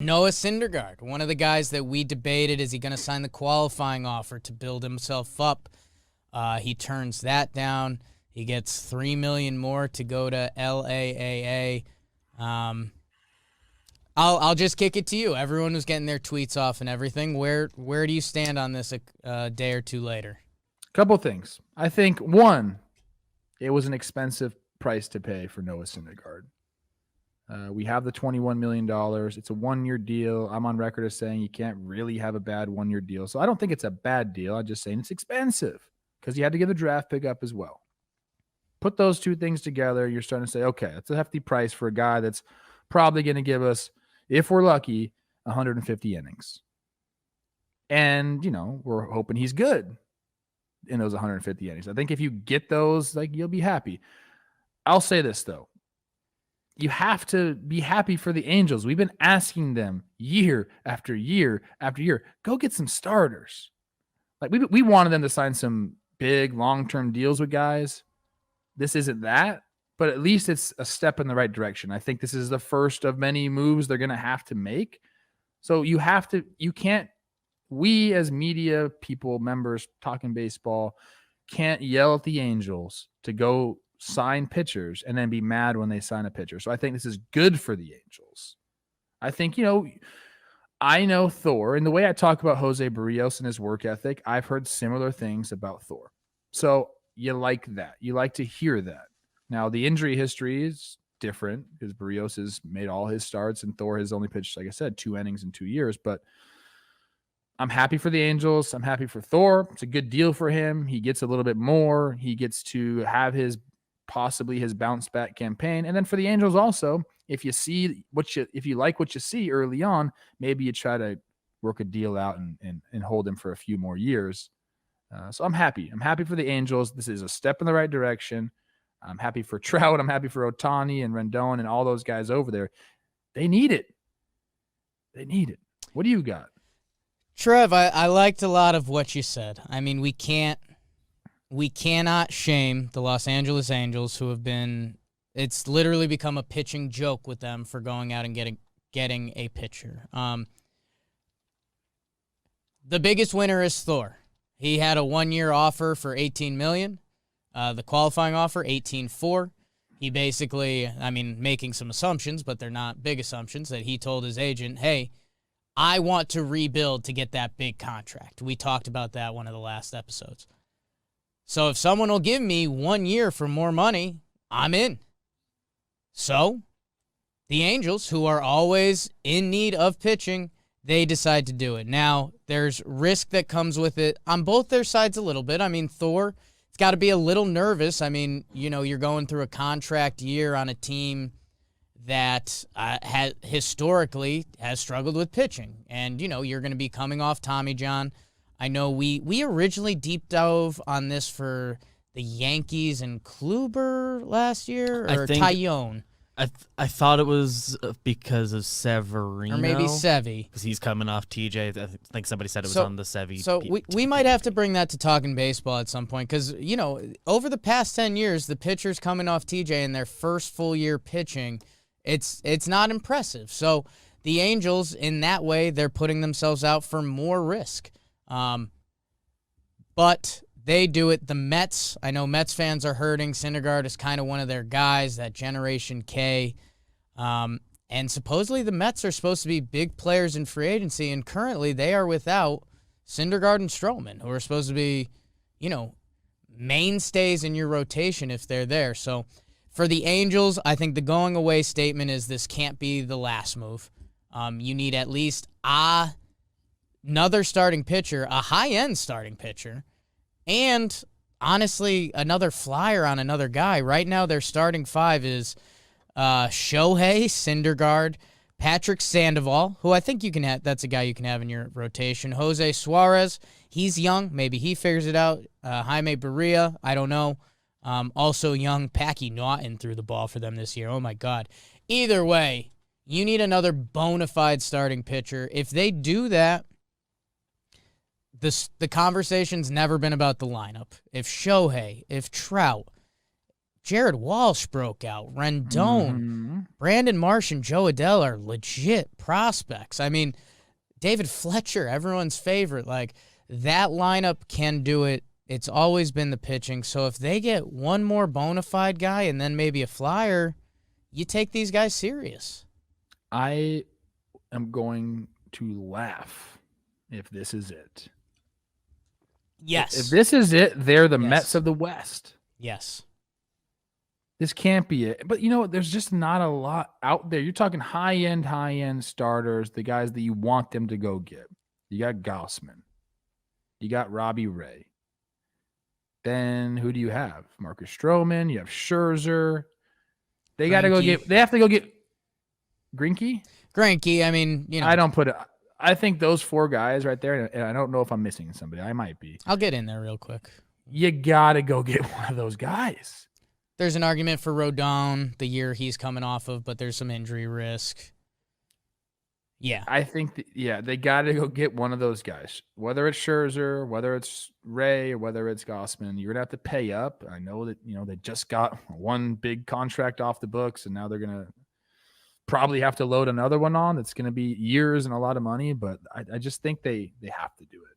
Noah Syndergaard, one of the guys that we debated, is he going to sign the qualifying offer to build himself up? He turns that down. He gets $3 million more to go to LAAA. I'll just kick it to you. Everyone was getting their tweets off and everything. Where do you stand on this a day or two later? Couple things. I think, one, it was an expensive price to pay for Noah Syndergaard. We have the $21 million. It's a one-year deal. I'm on record as saying you can't really have a bad one-year deal. So I don't think it's a bad deal. I'm just saying it's expensive because you had to give a draft pick up as well. Put those two things together, you're starting to say, okay, it's a hefty price for a guy that's probably going to give us, if we're lucky, 150 innings. And, we're hoping he's good in those 150 innings. I think if you get those, you'll be happy. I'll say this, though. You have to be happy for the Angels. We've been asking them year after year after year, go get some starters. We wanted them to sign some big long-term deals with guys. This isn't that, but at least it's a step in the right direction. I think this is the first of many moves they're going to have to make. So we as media people, members talking baseball, can't yell at the Angels to go sign pitchers and then be mad when they sign a pitcher. So I think this is good for the Angels. I think, I know Thor, and the way I talk about Jose Barrios and his work ethic, I've heard similar things about Thor. So you like that. You like to hear that. Now, the injury history is different because Barrios has made all his starts and Thor has only pitched, like I said, 2 innings in 2 years. But I'm happy for the Angels. I'm happy for Thor. It's a good deal for him. He gets a little bit more. He gets to have possibly his bounce back campaign. And then for the Angels also, if you like what you see early on, maybe you try to work a deal out and hold him for a few more years. So I'm happy. I'm happy for the Angels. This is a step in the right direction. I'm happy for Trout. I'm happy for Ohtani and Rendon and all those guys over there. They need it. They need it. What do you got? Trev, I liked a lot of what you said. I mean, we cannot shame the Los Angeles Angels, who have been, it's literally become a pitching joke with them for going out and getting a pitcher. The biggest winner is Thor. He had a 1-year offer for $18 million. The qualifying offer, $18.4. He basically, making some assumptions, but they're not big assumptions, that he told his agent, hey, I want to rebuild to get that big contract. We talked about that one of the last episodes. So if someone will give me 1 year for more money, I'm in. So the Angels, who are always in need of pitching, they decide to do it. Now, there's risk that comes with it on both their sides a little bit. Thor, it's got to be a little nervous. You're going through a contract year on a team that historically has struggled with pitching. And, you're going to be coming off Tommy John. I know we originally deep dove on this for the Yankees and Kluber last year, or Tyone. I thought it was because of Severino. Or maybe Sevy. Because he's coming off TJ. I think somebody said it was on the Sevy. So we might have to bring that to Talking Baseball at some point because, over the past 10 years, the pitchers coming off TJ in their first full year pitching, it's not impressive. So the Angels, in that way, they're putting themselves out for more risk. But they do it. The Mets, I know Mets fans are hurting. Syndergaard is kind of one of their guys, that Generation K. And supposedly the Mets are supposed to be big players in free agency, and currently they are without Syndergaard and Stroman, who are supposed to be, mainstays in your rotation if they're there. So for the Angels, I think the going away statement is this can't be the last move. You need at least another starting pitcher, a high-end starting pitcher, and honestly, another flyer on another guy. Right now, their starting five is Shohei, Syndergaard, Patrick Sandoval, who I think you can have. That's a guy you can have in your rotation. Jose Suarez, he's young. Maybe he figures it out. Jaime Barria, I don't know. Also young. Packy Naughton threw the ball for them this year. Oh, my God. Either way, you need another bona fide starting pitcher. If they do that, the conversation's never been about the lineup. If Shohei, if Trout, Jared Walsh broke out. Rendon, Mhm. Brandon Marsh, and Joe Adele are legit prospects. I mean, David Fletcher, everyone's favorite. Like, that lineup can do it. It's always been the pitching. So if they get one more bona fide guy and then maybe a flyer, you take these guys serious. I am going to laugh if this is it. Yes. If this is it, they're the Yes. Mets of the West. Yes. This can't be it. But you know what? There's just not a lot out there. You're talking high-end starters, the guys that you want them to go get. You got Gausman. You got Robbie Ray. Then who do you have? Marcus Stroman. You have Scherzer. They got to go Greinke. They have to go get Greinke. Greinke, I mean, you know. I don't put it. I think those four guys right there, and I don't know if I'm missing somebody. I might be. I'll get in there real quick. You got to go get one of those guys. There's an argument for Rodon, the year he's coming off of, but there's some injury risk. Yeah. I think, they got to go get one of those guys. Whether it's Scherzer, whether it's Ray, or whether it's Gausman, you're going to have to pay up. I know that, they just got one big contract off the books, and now they're going to probably have to load another one on. It's going to be years and a lot of money, but I just think they have to do it.